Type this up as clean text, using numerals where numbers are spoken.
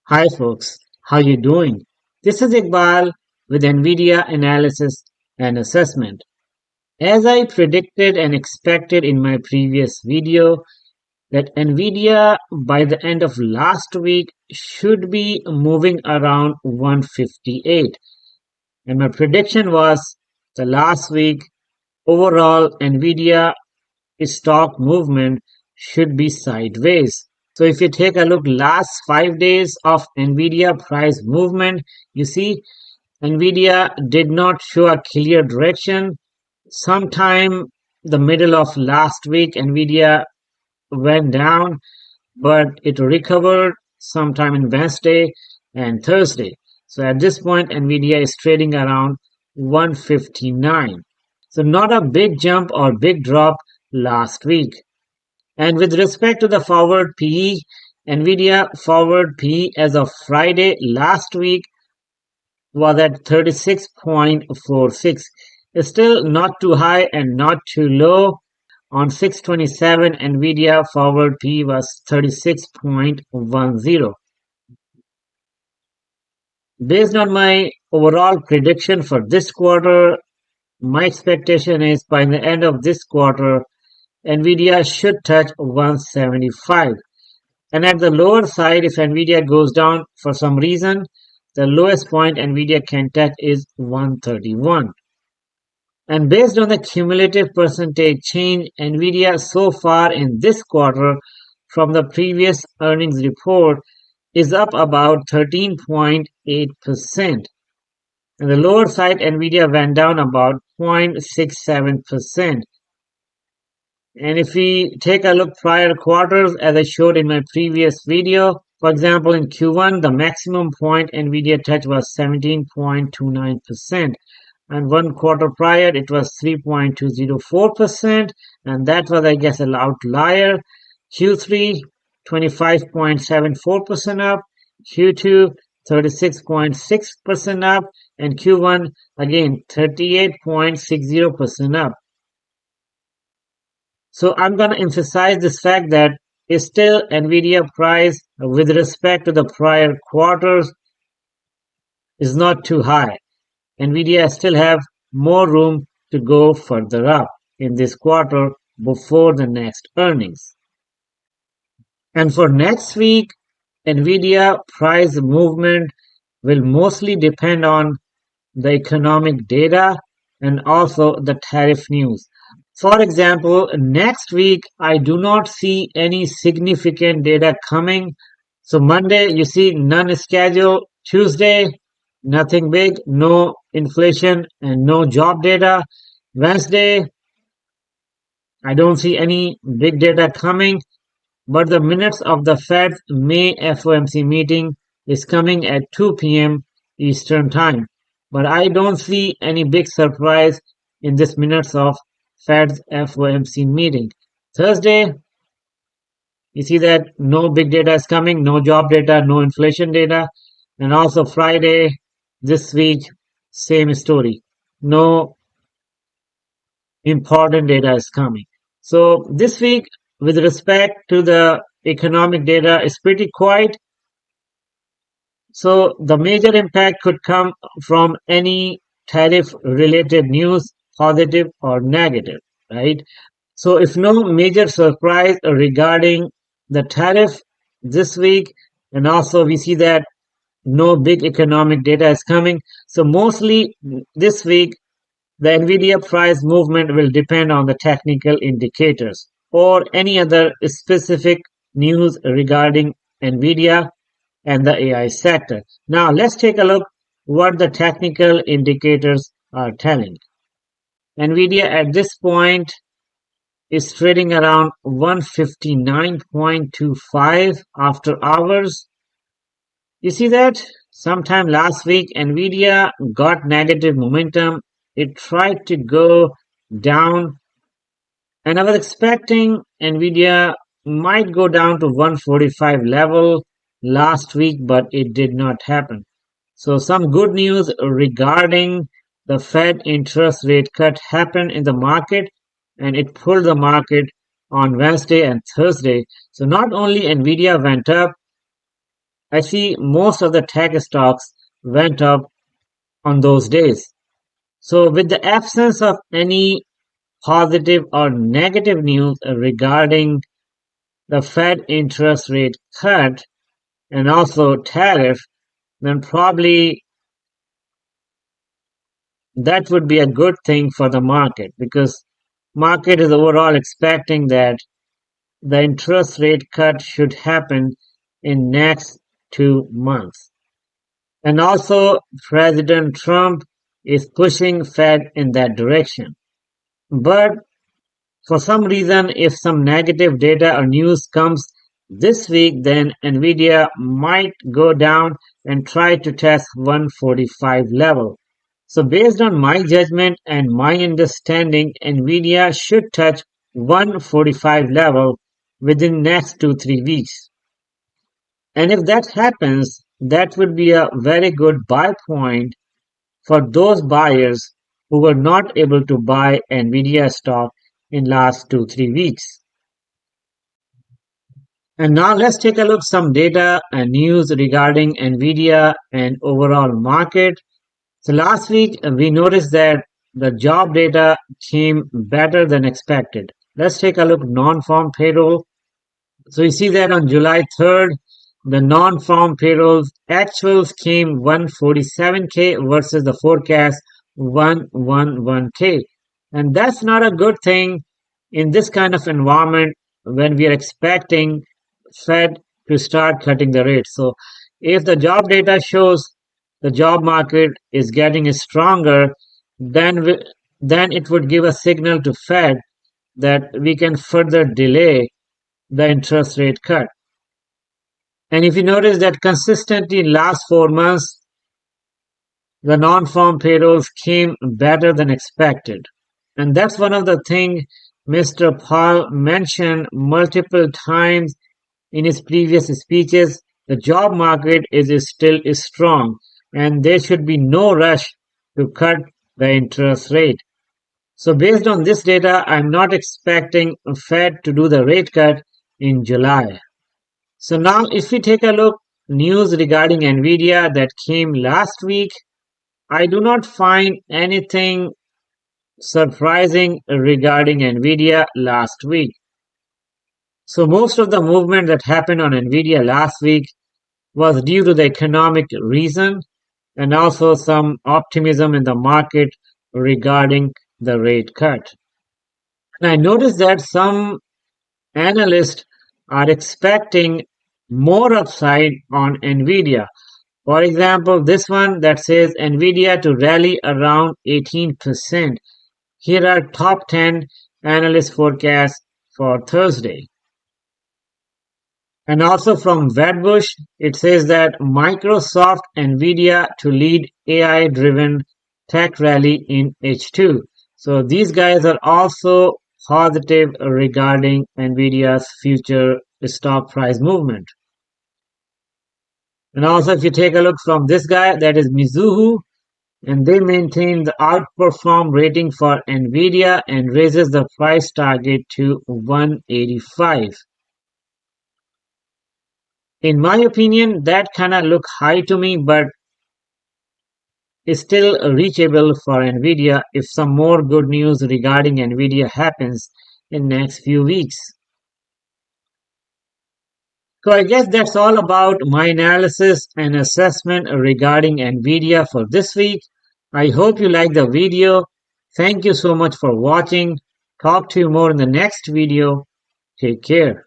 Hi folks, how you doing? This is Iqbal with NVIDIA Analysis and Assessment. As I predicted and expected in my previous video that NVIDIA by the end of last week should be moving around 158, and my prediction was the last week overall NVIDIA stock movement should be sideways. So if you take a look last 5 days of Nvidia price movement, you see Nvidia did not show a clear direction. Sometime the middle of last week Nvidia went down, but it recovered sometime in Wednesday and Thursday. So at this point Nvidia is trading around 159. So not a big jump or big drop last week. And with respect to the forward PE, Nvidia forward PE as of Friday last week was at 36.46. It's still not too high and not too low. On 627, Nvidia forward PE was 36.10. Based on my overall prediction for this quarter, my expectation is by the end of this quarter, Nvidia should touch 175. And at the lower side, if Nvidia goes down for some reason, the lowest point Nvidia can touch is 131. And based on the cumulative percentage change, Nvidia so far in this quarter from the previous earnings report is up about 13.8%. And the lower side, Nvidia went down about 0.67%. And if we take a look prior quarters, as I showed in my previous video, for example, in Q1, the maximum point NVIDIA touched was 17.29%. And one quarter prior, it was 3.204%. And that was, I guess, an outlier. Q3, 25.74% up. Q2, 36.6% up. And Q1, again, 38.60% up. So I'm going to emphasize this fact that still Nvidia price with respect to the prior quarters is not too high. Nvidia still have more room to go further up in this quarter before the next earnings. And for next week, Nvidia price movement will mostly depend on the economic data and also the tariff news. For example, next week, I do not see any significant data coming. So Monday, you see none scheduled. Tuesday, nothing big, no inflation and no job data. Wednesday, I don't see any big data coming, but the minutes of the Fed's May FOMC meeting is coming at 2 p.m. Eastern Time. But I don't see any big surprise in this minutes of Fed's FOMC meeting. Thursday, you see that no big data is coming, no job data, no inflation data. And also Friday, this week, same story. No important data is coming. So this week, with respect to the economic data, is pretty quiet. So the major impact could come from any tariff related news, positive or negative, right? So if no major surprise regarding the tariff this week, and also we see that no big economic data is coming. So mostly this week, the Nvidia price movement will depend on the technical indicators or any other specific news regarding Nvidia and the AI sector. Now let's take a look what the technical indicators are telling. Nvidia at this point is trading around 159.25 after hours. You see that? Sometime last week, Nvidia got negative momentum. It tried to go down, and I was expecting Nvidia might go down to 145 level last week, but it did not happen. So some good news regarding the Fed interest rate cut happened in the market, and it pulled the market on Wednesday and Thursday. So not only Nvidia went up, I see most of the tech stocks went up on those days. So with the absence of any positive or negative news regarding the Fed interest rate cut and also tariff, then probably that would be a good thing for the market because market is overall expecting that the interest rate cut should happen in next 2 months. And also President Trump is pushing Fed in that direction. But for some reason, if some negative data or news comes this week, then Nvidia might go down and try to test 145 level. So based on my judgment and my understanding, Nvidia should touch 145 level within next 2-3 weeks. And if that happens, that would be a very good buy point for those buyers who were not able to buy Nvidia stock in last 2-3 weeks. And now let's take a look some data and news regarding Nvidia and overall market. So last week we noticed that the job data came better than expected. Let's take a look non-farm payroll. So you see that on July 3rd, the non-farm payrolls actuals came 147K versus the forecast 111K. And that's not a good thing in this kind of environment when we are expecting Fed to start cutting the rate. So if the job data shows the job market is getting stronger, then it would give a signal to Fed that we can further delay the interest rate cut. And if you notice that consistently last 4 months, the non-farm payrolls came better than expected. And that's one of the things Mr. Paul mentioned multiple times in his previous speeches. The job market is still strong and there should be no rush to cut the interest rate. So based on this data, I'm not expecting Fed to do the rate cut in July. So now if we take a look news regarding Nvidia that came last week, I do not find anything surprising regarding Nvidia last week. So most of the movement that happened on Nvidia last week was due to the economic reason and also some optimism in the market regarding the rate cut. And I noticed that some analysts are expecting more upside on Nvidia. For example, this one that says Nvidia to rally around 18%. Here are top 10 analyst forecasts for Thursday. And also from Wedbush, it says that Microsoft Nvidia to lead AI-driven tech rally in H2. So these guys are also positive regarding Nvidia's future stock price movement. And also if you take a look from this guy, that is Mizuho, and they maintain the outperform rating for Nvidia and raises the price target to 185. In my opinion, that kind of look high to me, but is still reachable for Nvidia if some more good news regarding Nvidia happens in next few weeks. So I guess that's all about my analysis and assessment regarding Nvidia for this week. I hope you like the video. Thank you so much for watching. Talk to you more in the next video. Take care.